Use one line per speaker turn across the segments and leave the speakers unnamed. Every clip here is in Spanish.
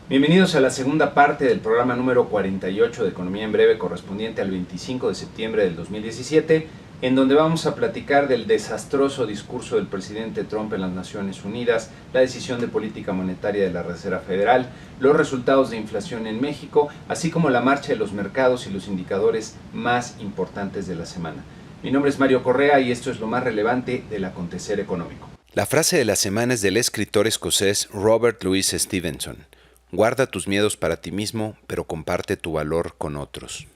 Bienvenidos a la segunda parte del programa número 48 de Economía en Breve, correspondiente al 25 de septiembre del 2017, en donde vamos a platicar del desastroso discurso del presidente Trump en las Naciones Unidas, la decisión de política monetaria de la Reserva Federal, los resultados de inflación en México, así como la marcha de los mercados y los indicadores más importantes de la semana. Mi nombre es Mario Correa y esto es lo más relevante del acontecer económico.
La frase de la semana es del escritor escocés Robert Louis Stevenson. Guarda tus miedos para ti mismo, pero comparte tu valor con otros.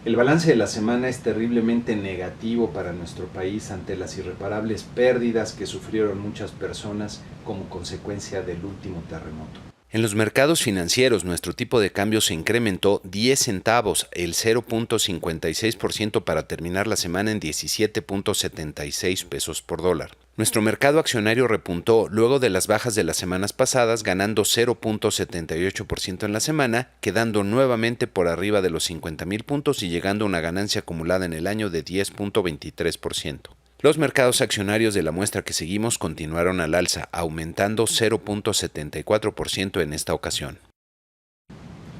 El balance de la semana es terriblemente negativo para nuestro país ante las irreparables pérdidas que sufrieron muchas personas como consecuencia del último terremoto.
En los mercados financieros, nuestro tipo de cambio se incrementó 10 centavos, el 0.56% para terminar la semana en 17.76 pesos por dólar. Nuestro mercado accionario repuntó luego de las bajas de las semanas pasadas, ganando 0.78% en la semana, quedando nuevamente por arriba de los 50,000 puntos y llegando a una ganancia acumulada en el año de 10.23%. Los mercados accionarios de la muestra que seguimos continuaron al alza, aumentando 0.74% en esta ocasión.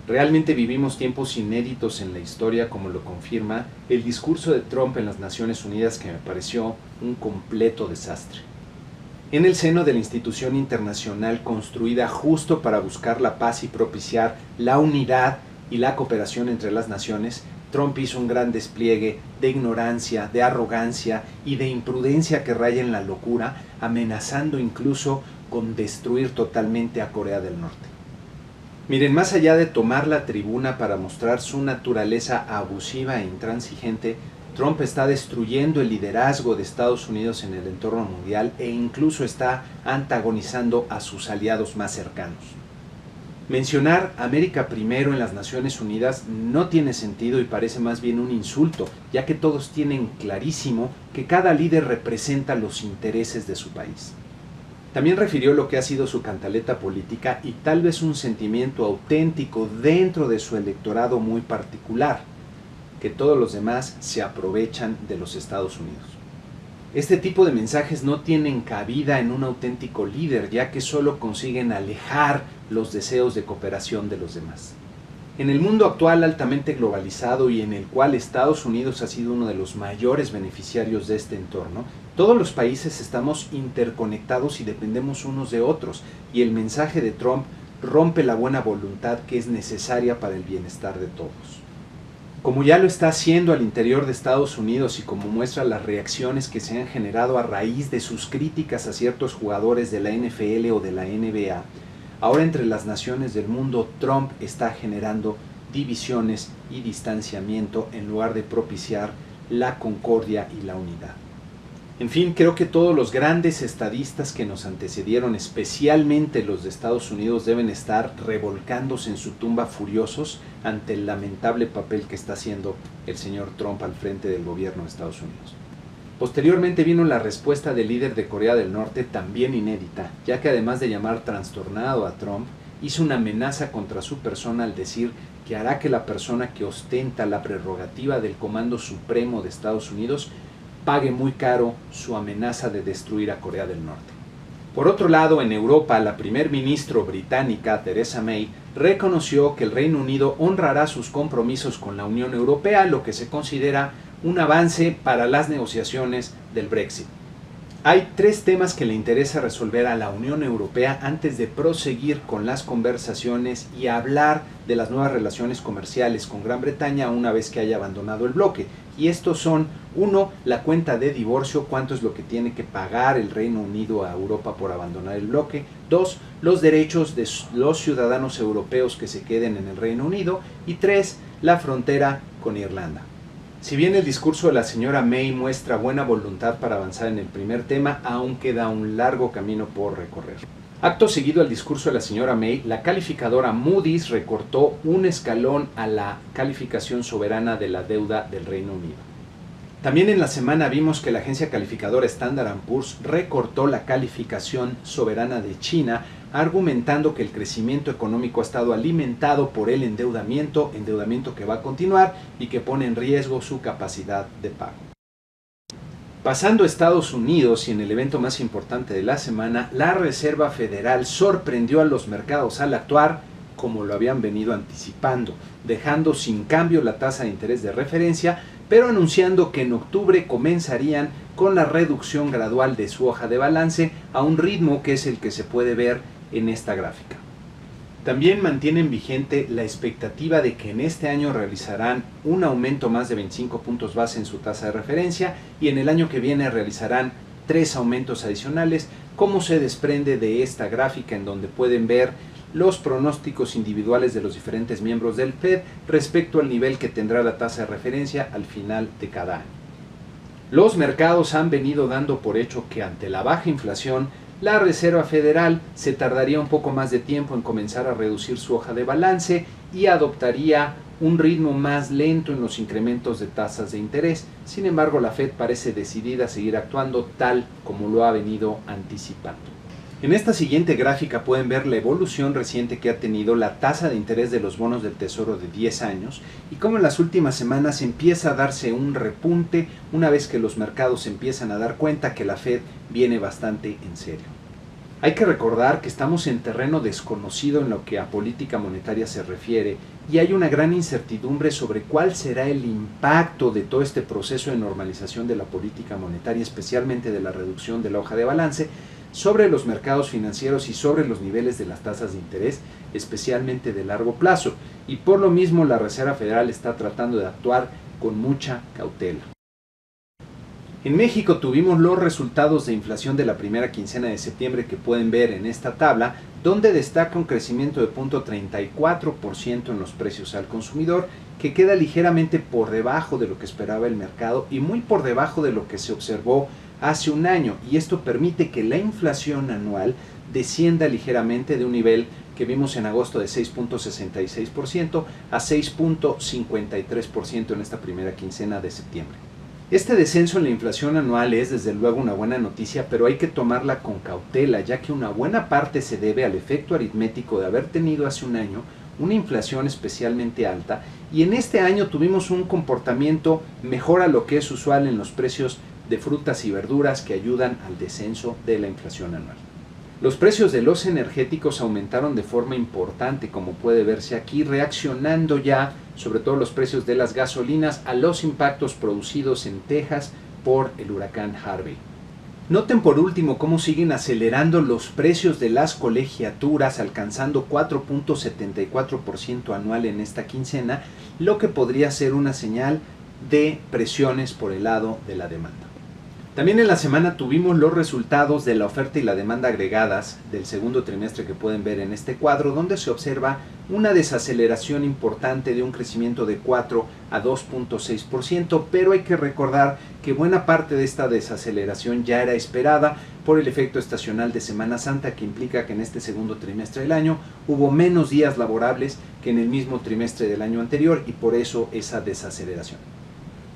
Realmente vivimos tiempos inéditos en la historia, como lo confirma el discurso de Trump en las Naciones Unidas, que me pareció un completo desastre. En el seno de la institución internacional construida justo para buscar la paz y propiciar la unidad y la cooperación entre las naciones, Trump hizo un gran despliegue de ignorancia, de arrogancia y de imprudencia que raya en la locura, amenazando incluso con destruir totalmente a Corea del Norte. Miren, más allá de tomar la tribuna para mostrar su naturaleza abusiva e intransigente, Trump está destruyendo el liderazgo de Estados Unidos en el entorno mundial e incluso está antagonizando a sus aliados más cercanos. Mencionar América primero en las Naciones Unidas no tiene sentido y parece más bien un insulto, ya que todos tienen clarísimo que cada líder representa los intereses de su país. También refirió lo que ha sido su cantaleta política y tal vez un sentimiento auténtico dentro de su electorado muy particular, que todos los demás se aprovechan de los Estados Unidos. Este tipo de mensajes no tienen cabida en un auténtico líder, ya que solo consiguen alejar los deseos de cooperación de los demás. En el mundo actual altamente globalizado y en el cual Estados Unidos ha sido uno de los mayores beneficiarios de este entorno, todos los países estamos interconectados y dependemos unos de otros, y el mensaje de Trump rompe la buena voluntad que es necesaria para el bienestar de todos. Como ya lo está haciendo al interior de Estados Unidos y como muestra las reacciones que se han generado a raíz de sus críticas a ciertos jugadores de la NFL o de la NBA, ahora entre las naciones del mundo Trump está generando divisiones y distanciamiento en lugar de propiciar la concordia y la unidad. En fin, creo que todos los grandes estadistas que nos antecedieron, especialmente los de Estados Unidos, deben estar revolcándose en su tumba furiosos ante el lamentable papel que está haciendo el señor Trump al frente del gobierno de Estados Unidos. Posteriormente vino la respuesta del líder de Corea del Norte, también inédita, ya que además de llamar trastornado a Trump, hizo una amenaza contra su persona al decir que hará que la persona que ostenta la prerrogativa del Comando Supremo de Estados Unidos pague muy caro su amenaza de destruir a Corea del Norte. Por otro lado, en Europa, la primer ministra británica, Theresa May, reconoció que el Reino Unido honrará sus compromisos con la Unión Europea, lo que se considera un avance para las negociaciones del Brexit. Hay tres temas que le interesa resolver a la Unión Europea antes de proseguir con las conversaciones y hablar de las nuevas relaciones comerciales con Gran Bretaña una vez que haya abandonado el bloque. Y estos son, 1, la cuenta de divorcio, cuánto es lo que tiene que pagar el Reino Unido a Europa por abandonar el bloque. 2, los derechos de los ciudadanos europeos que se queden en el Reino Unido. Y 3, la frontera con Irlanda. Si bien el discurso de la señora May muestra buena voluntad para avanzar en el primer tema, aún queda un largo camino por recorrer. Acto seguido al discurso de la señora May, la calificadora Moody's recortó un escalón a la calificación soberana de la deuda del Reino Unido. También en la semana vimos que la agencia calificadora Standard & Poor's recortó la calificación soberana de China, argumentando que el crecimiento económico ha estado alimentado por el endeudamiento que va a continuar y que pone en riesgo su capacidad de pago. Pasando a Estados Unidos y en el evento más importante de la semana, la Reserva Federal sorprendió a los mercados al actuar como lo habían venido anticipando, dejando sin cambio la tasa de interés de referencia, pero anunciando que en octubre comenzarían con la reducción gradual de su hoja de balance a un ritmo que es el que se puede ver en esta gráfica. También mantienen vigente la expectativa de que en este año realizarán un aumento más de 25 puntos base en su tasa de referencia y en el año que viene realizarán 3 aumentos adicionales, como se desprende de esta gráfica en donde pueden ver los pronósticos individuales de los diferentes miembros del Fed respecto al nivel que tendrá la tasa de referencia al final de cada año. Los mercados han venido dando por hecho que ante la baja inflación, la Reserva Federal se tardaría un poco más de tiempo en comenzar a reducir su hoja de balance y adoptaría un ritmo más lento en los incrementos de tasas de interés. Sin embargo, la Fed parece decidida a seguir actuando tal como lo ha venido anticipando. En esta siguiente gráfica pueden ver la evolución reciente que ha tenido la tasa de interés de los bonos del Tesoro de 10 años y cómo en las últimas semanas empieza a darse un repunte una vez que los mercados empiezan a dar cuenta que la Fed viene bastante en serio. Hay que recordar que estamos en terreno desconocido en lo que a política monetaria se refiere y hay una gran incertidumbre sobre cuál será el impacto de todo este proceso de normalización de la política monetaria, especialmente de la reducción de la hoja de balance, sobre los mercados financieros y sobre los niveles de las tasas de interés, especialmente de largo plazo. Y por lo mismo la Reserva Federal está tratando de actuar con mucha cautela. En México tuvimos los resultados de inflación de la primera quincena de septiembre que pueden ver en esta tabla, donde destaca un crecimiento de 0.34% en los precios al consumidor, que queda ligeramente por debajo de lo que esperaba el mercado y muy por debajo de lo que se observó hace un año, y esto permite que la inflación anual descienda ligeramente de un nivel que vimos en agosto de 6.66% a 6.53% en esta primera quincena de septiembre. Este descenso en la inflación anual es desde luego una buena noticia, pero hay que tomarla con cautela, ya que una buena parte se debe al efecto aritmético de haber tenido hace un año una inflación especialmente alta, y en este año tuvimos un comportamiento mejor a lo que es usual en los precios de frutas y verduras que ayudan al descenso de la inflación anual. Los precios de los energéticos aumentaron de forma importante, como puede verse aquí, reaccionando ya, sobre todo los precios de las gasolinas, a los impactos producidos en Texas por el huracán Harvey. Noten por último cómo siguen acelerando los precios de las colegiaturas, alcanzando 4.74% anual en esta quincena, lo que podría ser una señal de presiones por el lado de la demanda. También en la semana tuvimos los resultados de la oferta y la demanda agregadas del segundo trimestre que pueden ver en este cuadro, donde se observa una desaceleración importante de un crecimiento de 4 a 2.6%, pero hay que recordar que buena parte de esta desaceleración ya era esperada por el efecto estacional de Semana Santa, que implica que en este segundo trimestre del año hubo menos días laborables que en el mismo trimestre del año anterior, y por eso esa desaceleración.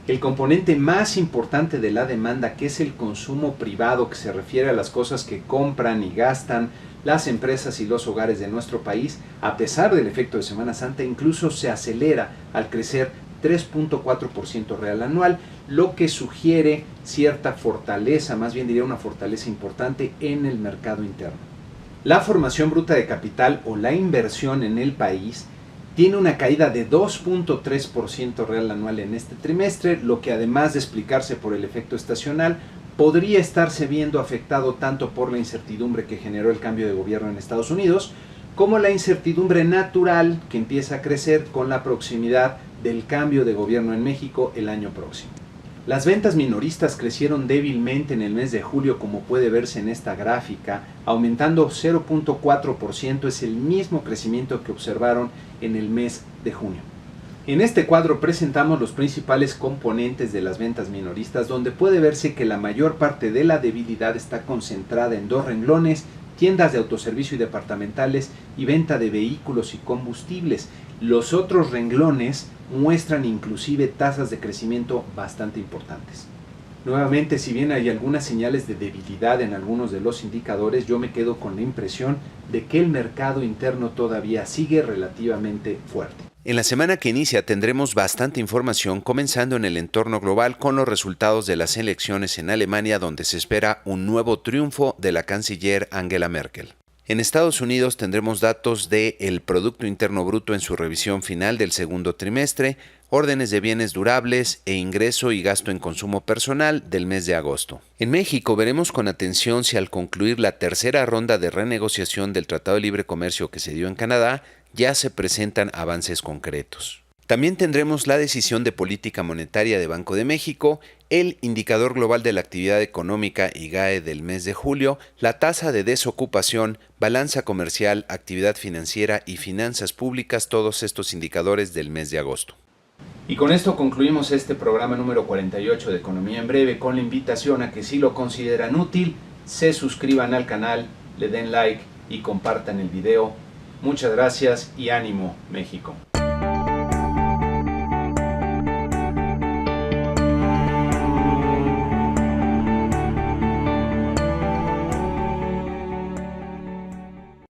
El componente más importante de la demanda, que es el consumo privado, que se refiere a las cosas que compran y gastan las empresas y los hogares de nuestro país, a pesar del efecto de Semana Santa, incluso se acelera al crecer 3.4% real anual, lo que sugiere cierta fortaleza, más bien diría una fortaleza importante en el mercado interno. La formación bruta de capital o la inversión en el país tiene una caída de 2.3% real anual en este trimestre, lo que además de explicarse por el efecto estacional, podría estarse viendo afectado tanto por la incertidumbre que generó el cambio de gobierno en Estados Unidos, como la incertidumbre natural que empieza a crecer con la proximidad del cambio de gobierno en México el año próximo. Las ventas minoristas crecieron débilmente en el mes de julio, como puede verse en esta gráfica, aumentando 0.4%, es el mismo crecimiento que observaron en el mes de junio. En este cuadro presentamos los principales componentes de las ventas minoristas, donde puede verse que la mayor parte de la debilidad está concentrada en dos renglones: tiendas de autoservicio y departamentales y venta de vehículos y combustibles. Los otros renglones muestran inclusive tasas de crecimiento bastante importantes. Nuevamente, si bien hay algunas señales de debilidad en algunos de los indicadores, yo me quedo con la impresión de que el mercado interno todavía sigue relativamente fuerte.
En la semana que inicia tendremos bastante información, comenzando en el entorno global con los resultados de las elecciones en Alemania, donde se espera un nuevo triunfo de la canciller Angela Merkel. En Estados Unidos tendremos datos del Producto Interno Bruto en su revisión final del segundo trimestre, órdenes de bienes durables e ingreso y gasto en consumo personal del mes de agosto. En México veremos con atención si al concluir la tercera ronda de renegociación del Tratado de Libre Comercio que se dio en Canadá, ya se presentan avances concretos. También tendremos la decisión de política monetaria de Banco de México, el indicador global de la actividad económica IGAE del mes de julio, la tasa de desocupación, balanza comercial, actividad financiera y finanzas públicas, todos estos indicadores del mes de agosto.
Y con esto concluimos este programa número 48 de Economía en Breve, con la invitación a que si lo consideran útil, se suscriban al canal, le den like y compartan el video. Muchas gracias y ánimo, México.